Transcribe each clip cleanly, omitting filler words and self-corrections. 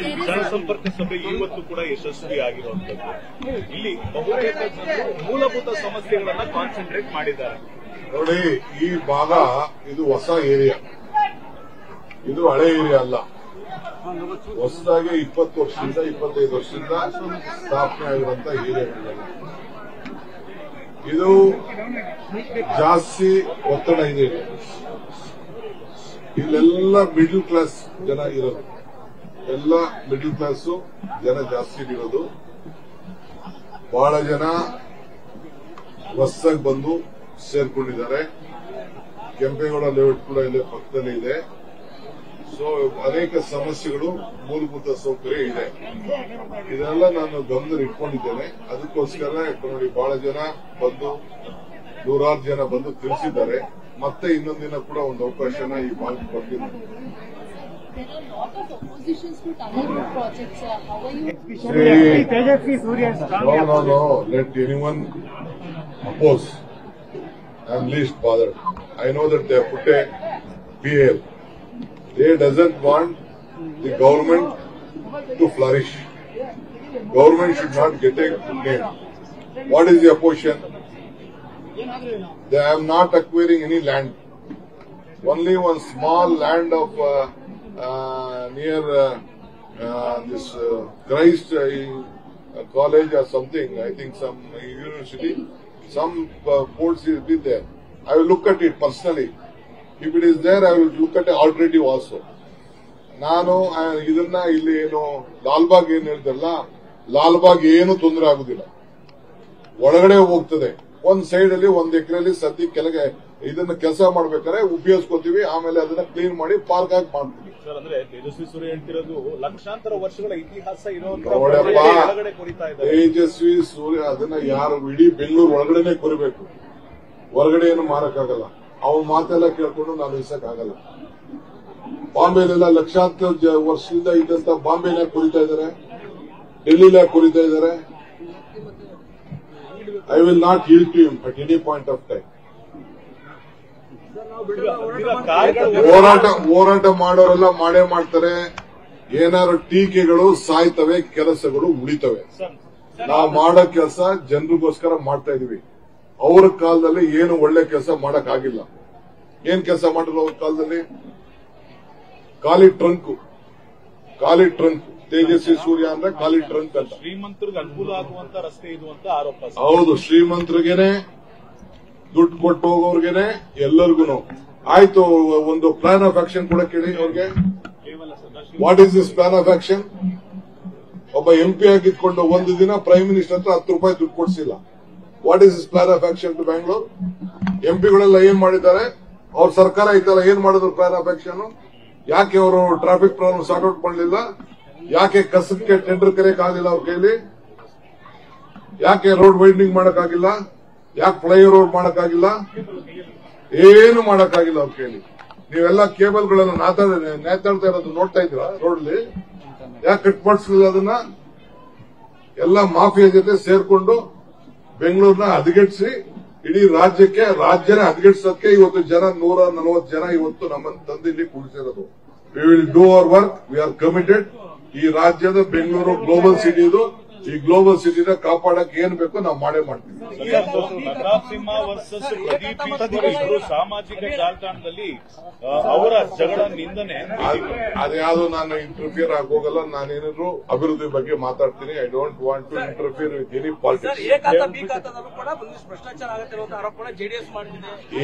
ಜನಸಂಪರ್ಕ ಸಭೆ ಇವತ್ತು ಕೂಡ ಯಶಸ್ವಿಯಾಗಿರುವಂತದ್ದು. ಇಲ್ಲಿ ಬಹುತೇಕ ಜನರು ಮೂಲಭೂತ ಸಮಸ್ಯೆಗಳನ್ನ ಕಾನ್ಸಂಟ್ರೇಟ್ ಮಾಡಿದ್ದಾರೆ. ನೋಡಿ, ಈ ಭಾಗ ಇದು ಹೊಸ ಏರಿಯಾ, ಇದು ಹಳೆ ಏರಿಯಾ ಅಲ್ಲ. ಹೊಸದಾಗಿ 20 ವರ್ಷದಿಂದ 25 ವರ್ಷದಿಂದ ಸ್ಥಾಪನೆ ಆಗಿರುವಂತ ಏರಿಯಾಗಳಿವೆ. ಇದು ಜಾಸ್ತಿ ಒತ್ತಡ ಇದೆ. ಇಲ್ಲೆಲ್ಲ ಮಿಡಲ್ ಕ್ಲಾಸ್ ಜನ ಇರೋದು, ಎಲ್ಲ ಮಿಡಲ್ ಕ್ಲಾಸ್ ಜನ ಜಾಸ್ತಿ ಇರೋದು. ಬಹಳ ಜನ ಹೊಸದಾಗಿ ಬಂದು ಸೇರ್ಕೊಂಡಿದ್ದಾರೆ. ಕೆಂಪೇಗೌಡ ಲೇಔಟ್ ಕೂಡ ಇಲ್ಲೇ ಪಕ್ಕದಲ್ಲಿ ಇದೆ. ಸೊ ಅನೇಕ ಸಮಸ್ಯೆಗಳು, ಮೂಲಭೂತ ಸೌಕರ್ಯ ಇದೆ. ಇದೆಲ್ಲ ನಾನು ಗಮನದಲ್ಲಿ ಇಟ್ಕೊಂಡಿದ್ದೇನೆ. ಅದಕ್ಕೋಸ್ಕರ ನೋಡಿ, ಬಹಳ ಜನ ಬಂದು, ನೂರಾರು ಜನ ಬಂದು ತಿಳಿಸಿದ್ದಾರೆ. ಮತ್ತೆ ಇನ್ನೊಂದಿನ ಕೂಡ ಒಂದು ಅವಕಾಶನ ಈ ಭಾಗಕ್ಕೆ ಕೊಡ್ತೀನಿ. No, let anyone oppose. I'm least bothered. I know that they have put a PL. They doesn't want the government to flourish. Government should not get a good name. What is the opposition? They are not acquiring any land. Only one small land of near this Christ college or something. I think some university, some ports will be there. I will look at it personally. If it is there, I will look at an alternative also. ನಾನು ಇದನ್ನ ಇಲ್ಲಿ ಏನು ಲಾಲ್ಬಾಗ್ ಏನ್ ಹೇಳ್ದಲ್ಲ, ಲಾಲ್ಬಾಗ್ ಏನು ತೊಂದರೆ ಆಗುದಿಲ್ಲ, ಒಳಗಡೆ ಹೋಗ್ತದೆ. ಒಂದ್ ಸೈಡ್ ಅಲ್ಲಿ 1 ಎಕರೆಯಲ್ಲಿ ಸದ್ಯ ಕೆಳಗೆ ಇದನ್ನ ಕೆಲಸ ಮಾಡ್ಬೇಕಾದ್ರೆ ಉಪಯೋಗಿಸ್ಕೊತೀವಿ. ಆಮೇಲೆ ಅದನ್ನ ಕ್ಲೀನ್ ಮಾಡಿ ಪಾರ್ಕ್ ಆಗಿ ಮಾಡ್ತೀವಿ. ಸರ್, ಅಂದ್ರೆ ತೇಜಸ್ವಿ ಸೂರ್ಯ ಹೇಳ್ತಿರೋದು ಲಕ್ಷಾಂತರ ವರ್ಷಗಳ ಇತಿಹಾಸ ತೇಜಸ್ವಿ ಸೂರ್ಯ ಅದನ್ನ ಯಾರು ಇಡೀ ಬೆಂಗಳೂರು ಒಳಗಡೆನೆ ಕೊರಿಬೇಕು, ಹೊರಗಡೆ ಏನು ಮಾರಕ್ಕಾಗಲ್ಲ. ಅವನ ಮಾತೆಲ್ಲ ಕೇಳ್ಕೊಂಡು ನಾನು ಇಸಕ್ಕಾಗಲ್ಲ. ಬಾಂಬೆಲೆಲ್ಲ ಲಕ್ಷಾಂತರ ವರ್ಷದಿಂದ ಇದ್ದಂತ ಬಾಂಬೆನ ಕೊರಿತಾ ಇದ್ದಾರೆ, ಡೆಲ್ಲಿಲ ಕೊರಿತಾ ಇದ್ದಾರೆ. I will not yield to him at any point of time. ಹೋರಾಟ ಮಾಡೋರೆಲ್ಲ ಮಾಡೇ ಮಾಡ್ತಾರೆ. ಏನಾದ್ರು ಟೀಕೆಗಳು ಸಾಯ್ತವೆ, ಕೆಲಸಗಳು ಉಳಿತವೆ. ನಾವು ಮಾಡೋ ಕೆಲಸ ಜನರಿಗೋಸ್ಕರ ಮಾಡ್ತಾ ಇದೀವಿ. ಅವರ ಕಾಲದಲ್ಲಿ ಏನು ಒಳ್ಳೆ ಕೆಲಸ ಮಾಡಕ್ ಆಗಿಲ್ಲ. ಏನ್ ಕೆಲಸ ಮಾಡಿಲ್ಲ ಅವ್ರ ಕಾಲದಲ್ಲಿ? ಖಾಲಿ ಟ್ರಂಕ್. ತೇಜಸ್ವಿ ಸೂರ್ಯ ಅಂದ್ರೆ ಖಾಲಿ ಟ್ರಂಕ್ ಅಂತ. ಶ್ರೀಮಂತರಿಗೆ ಅನುಕೂಲ ಆಗುವಂತ ರಸ್ತೆ ಇದು ಅಂತ ಆರೋಪ. ಹೌದು, ಶ್ರೀಮಂತರಿಗೇನೆ, ದುಡ್ಡು ಕೊಟ್ಟು ಹೋಗೋರ್ಗೆನೆ, ಎಲ್ಲರಿಗೂ. ಆಯ್ತು, ಒಂದು ಪ್ಲಾನ್ ಆಫ್ ಆಕ್ಷನ್ ಕೂಡ ಕೇಳಿ ಅವ್ರಿಗೆ. What is this plan of action? ಒಬ್ಬ MP ಆಗಿದ್ಕೊಂಡು ಒಂದು ದಿನ ಪ್ರೈಮ್ ಮಿನಿಸ್ಟರ್ ಹತ್ರ 10 ರೂಪಾಯಿ ದುಡ್ಡು ಕೊಡಿಸಿಲ್ಲ. What is this plan of action to Bangalore? MPಗಳೆಲ್ಲ ಏನ್ ಮಾಡಿದ್ದಾರೆ? ಅವ್ರ ಸರ್ಕಾರ ಇತ್ತಲ್ಲ, ಏನ್ ಮಾಡಿದ್ರು ಪ್ಲಾನ್ ಆಫ್ ಆಕ್ಷನ್? ಯಾಕೆ ಅವರು ಟ್ರಾಫಿಕ್ ಪ್ರಾಬ್ಲಮ್ ಸಾರ್ಟ್ ಔಟ್ ಮಾಡಲಿಲ್ಲ? ಯಾಕೆ ಕಸಕ್ಕೆ ಟೆಂಡರ್ ಕರೆಯಕ್ ಆಗಿಲ್ಲ ಅವ್ರ ಕೈಲಿ? ಯಾಕೆ ರೋಡ್ ವೈಡ್ನಿಂಗ್ ಮಾಡಕ್ಕಾಗಿಲ್ಲ? ಯಾಕೆ ಫ್ಲೈಓವರ್ ಮಾಡಕ್ಕಾಗಿಲ್ಲ? ಏನು ಮಾಡಕ್ಕಾಗಿಲ್ಲ ಅವ್ರ ಕೈಲಿ. ನೀವೆಲ್ಲ ಕೇಬಲ್ಗಳನ್ನು ನೇತಾಡ್ತಾ ಇರೋದು ನೋಡ್ತಾ ಇದ್ದೀರಾ ರೋಡ್ಲಿ? ಯಾಕೆ ಕಟ್ ಮಾಡಿಸಲಿಲ್ಲ ಅದನ್ನ? ಎಲ್ಲ ಮಾಫಿಯಾ ಜೊತೆ ಸೇರ್ಕೊಂಡು ಬೆಂಗಳೂರನ್ನ ಹದಗೆಡಿಸಿ ಇಡೀ ರಾಜ್ಯನೇ ಹದಗೆಡಿಸೋದಕ್ಕೆ ಇವತ್ತು 140 ಜನ ಇವತ್ತು ನಮ್ಮನ್ನು ತಂದು ಇಲ್ಲಿ ಕೂಡಿಸಿರೋದು. We will do our work. We are committed. ಈ ರಾಜ್ಯದ ಬೆಂಗಳೂರು ಗ್ಲೋಬಲ್ ಸಿಟಿ ಇದು. ಈ ಗ್ಲೋಬಲ್ ಸಿಟಿನ ಕಾಪಾಡಕ್ಕೆ ಏನ್ ಬೇಕೋ ನಾವು ಮಾಡೇ ಮಾಡ್ತೀವಿ. ನಟರಾಜಸಿಂಹ ವರ್ಸಸ್ ಪ್ರದೀಪ್ ಸಾಮಾಜಿಕ ಜಾಲತಾಣದಲ್ಲಿ ಅವರ ಜಗಳ ನಿಂದನೆ. ಅದ್ಯಾವುದು ನಾನು ಇಂಟರ್ಫಿಯರ್ ಆಗೋಗಲ್ಲ. ನಾನೇನಾದ್ರು ಅಭಿವೃದ್ಧಿ ಬಗ್ಗೆ ಮಾತಾಡ್ತೀನಿ. I don't want to interfere with any politics.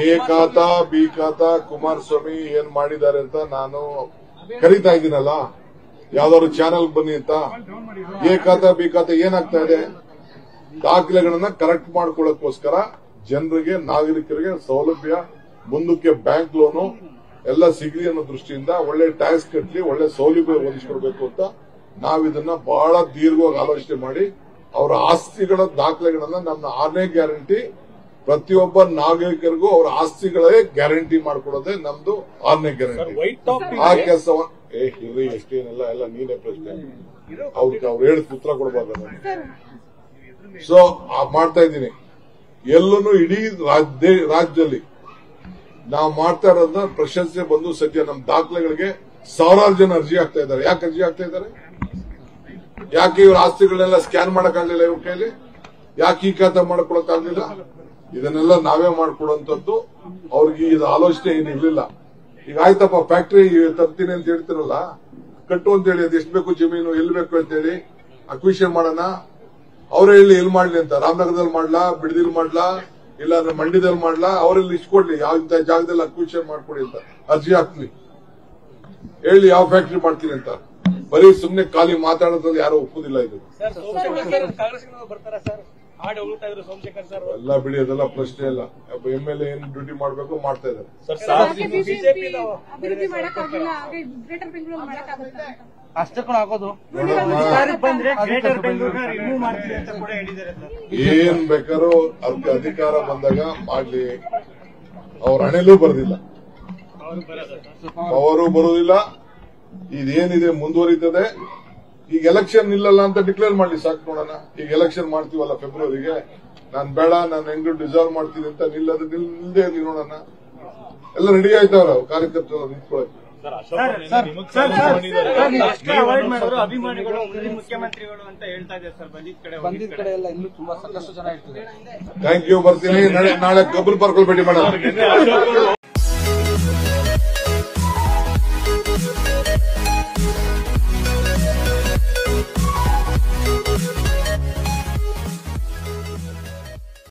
ಏಕಾತ ಬಿ ಖಾತ ಕುಮಾರಸ್ವಾಮಿ ಏನ್ ಮಾಡಿದ್ದಾರೆ ಅಂತ ನಾನು ಕರೀತಾ ಇದ್ದೀನಲ್ಲ, ಯಾವ್ದಾದ್ರು ಚಾನೆಲ್ ಬನ್ನಿ ಅಂತ. ಎ ಖಾತಾ ಬಿ ಖಾತಾ ಏನಾಗ್ತಾ ಇದೆ? ದಾಖಲೆಗಳನ್ನ ಕರೆಕ್ಟ್ ಮಾಡ್ಕೊಳ್ಳೋಕ್ಕೋಸ್ಕರ ಜನರಿಗೆ, ನಾಗರಿಕರಿಗೆ ಸೌಲಭ್ಯ, ಮುಂದಕ್ಕೆ ಬ್ಯಾಂಕ್ ಲೋನು ಎಲ್ಲ ಸಿಗಲಿ ಅನ್ನೋ ದೃಷ್ಟಿಯಿಂದ ಒಳ್ಳೆ ಟ್ಯಾಕ್ಸ್ ಕಟ್ಟಲಿ, ಒಳ್ಳೆ ಸೌಲಭ್ಯ ಒದಗಿಸ್ಕೊಡ್ಬೇಕು ಅಂತ ನಾವಿದನ್ನ ಬಹಳ ದೀರ್ಘವಾಗಿ ಆಲೋಚನೆ ಮಾಡಿ ಅವರ ಆಸ್ತಿಗಳ ದಾಖಲೆಗಳನ್ನ ನಮ್ಮ 6ನೇ ಗ್ಯಾರಂಟಿ, ಪ್ರತಿಯೊಬ್ಬ ನಾಗರಿಕರಿಗೂ ಅವರ ಆಸ್ತಿಗಳೇ ಗ್ಯಾರಂಟಿ ಮಾಡ್ಕೊಡೋದೇ ನಮ್ದು 6ನೇ ಗ್ಯಾರಂಟಿ. ಆ ಕೆಲಸವನ್ನು ಇರ್ರಿ, ಎಷ್ಟೇನೆಲ್ಲ ಎಲ್ಲ ನೀನೇ ಪ್ರಶ್ನೆ, ಅವ್ರು ಹೇಳಿದ ಉತ್ತರ ಕೊಡಬಾರ್ದು. ಸೊ ಮಾಡ್ತಾ ಇದ್ದೀನಿ. ಎಲ್ಲೂ ಇಡೀ ರಾಜ್ಯದಲ್ಲಿ ನಾವು ಮಾಡ್ತಾ ಇರೋದನ್ನ ಪ್ರಶಂಸೆ ಬಂದು ಸದ್ಯ ನಮ್ಮ ದಾಖಲೆಗಳಿಗೆ ಸಾವಿರಾರು ಜನ ಅರ್ಜಿ ಆಗ್ತಾ ಇದ್ದಾರೆ. ಯಾಕೆ ಅರ್ಜಿ ಆಗ್ತಾ ಇದ್ದಾರೆ? ಯಾಕೆ ಇವ್ರ ಆಸ್ತಿಗಳನ್ನೆಲ್ಲ ಸ್ಕ್ಯಾನ್ ಮಾಡಕ್ಕಾಗ್ಲಿಲ್ಲ ಇವ್ರ ಕೈಲಿ? ಯಾಕೆ ಈ ಖಾತೆ ಮಾಡ್ಕೊಳಕ್ಕಾಗ್ಲಿಲ್ಲ? ಇದನ್ನೆಲ್ಲ ನಾವೇ ಮಾಡ್ಕೊಡುವಂತದ್ದು. ಅವ್ರಿಗೆ ಇದು ಆಲೋಚನೆ ಏನಿರ್ಲಿಲ್ಲ. ಈಗ ಆಯ್ತಪ್ಪ ಫ್ಯಾಕ್ಟರಿ ತರ್ತೀನಿ ಅಂತ ಹೇಳ್ತಿರಲ್ಲ, ಕಟ್ಟು ಅಂತ ಹೇಳಿ, ಅದು ಎಷ್ಟು ಬೇಕು ಜಮೀನು, ಎಲ್ಲಿ ಬೇಕು ಅಂತ ಹೇಳಿ ಅಕ್ವಿಷನ್ ಮಾಡೋಣ. ಅವರೇ ಹೇಳಿ ಎಲ್ಲಿ ಮಾಡ್ಲಿ ಅಂತ, ರಾಮನಗರದಲ್ಲಿ ಮಾಡ್ಲಾ, ಬಿಡದಿಲ್ ಮಾಡ್ಲಾ, ಇಲ್ಲ ಅಂದ್ರೆ ಮಂಡ್ಯದಲ್ಲಿ ಮಾಡ್ಲಾ, ಅವರಲ್ಲಿ ಲಿಸ್ಟ್ ಕೊಡ್ಲಿ ಯಾವ ಜಾಗದಲ್ಲಿ ಅಕ್ವಿಷನ್ ಮಾಡ್ಕೊಡಿ ಅಂತ ಅರ್ಜಿ ಹಾಕ್ಲಿ, ಹೇಳಿ ಯಾವ ಫ್ಯಾಕ್ಟರಿ ಮಾಡ್ತೀನಿ ಅಂತ. ಬರೀ ಸುಮ್ನೆ ಖಾಲಿ ಮಾತಾಡೋದ್ರಲ್ಲಿ ಯಾರು ಒಪ್ಪುದಿಲ್ಲ. ಇದು ಎಲ್ಲ ಬಿಡಿ, ಅದೆಲ್ಲ ಪ್ರಶ್ನೆ ಇಲ್ಲ. MLA ಏನ್ ಡ್ಯೂಟಿ ಮಾಡ್ಬೇಕು ಮಾಡ್ತಾ ಇದ್ದಾರೆ. ಏನ್ ಬೇಕಾದ್ರೂ ಅದಕ್ಕೆ ಅಧಿಕಾರ ಬಂದಾಗ ಮಾಡ್ಲಿ. ಅವ್ರ ಹಣೆಲೂ ಬರೋದಿಲ್ಲ, ಅವರು ಬರೋದಿಲ್ಲ. ಇದೇನಿದೆ ಮುಂದುವರಿತದೆ. ಈಗ ಎಲೆಕ್ಷನ್ ನಿಲ್ಲಲ್ಲ ಅಂತ ಡಿಕ್ಲೇರ್ ಮಾಡ್ಲಿ, ಸಾಕು ನೋಡೋಣ. ಈಗ ಎಲೆಕ್ಷನ್ ಮಾಡ್ತೀವಲ್ಲ ಫೆಬ್ರವರಿಗೆ, ನಾನ್ ಬೇಡ, ನಾನು ಹೆಂಗ್ ಡಿಸಾಲ್ವ್ ಮಾಡ್ತೀನಿ ಅಂತ ನಿಲ್ಲದೆ ಇರ್ಲಿ ನೋಡೋಣ. ಎಲ್ಲ ರೆಡಿ ಆಯ್ತವ್ರ ಕಾರ್ಯಕರ್ತರು ನಿಂತ್ಕೊಳ್ಳಿ. ಅಭಿಮಾನಿಗಳು ಮುಖ್ಯಮಂತ್ರಿಗಳು ಅಂತ ಹೇಳ್ತಾ ಇದ್ದಾರೆ ಸರ್. ಬಂದಿದ್ದ ಕಡೆ ಎಲ್ಲ ಇನ್ನೂ ತುಂಬಾ ಸಾಕಷ್ಟು ಜನ ಇರ್ತದೆ. ಥ್ಯಾಂಕ್ ಯು, ಬರ್ತೀನಿ. ನಾಳೆ ಕಬ್ಬಲ್ ಪಾರ್ಕಲ್ಲಿ ಭೇಟಿ ಮಾಡೋಣ.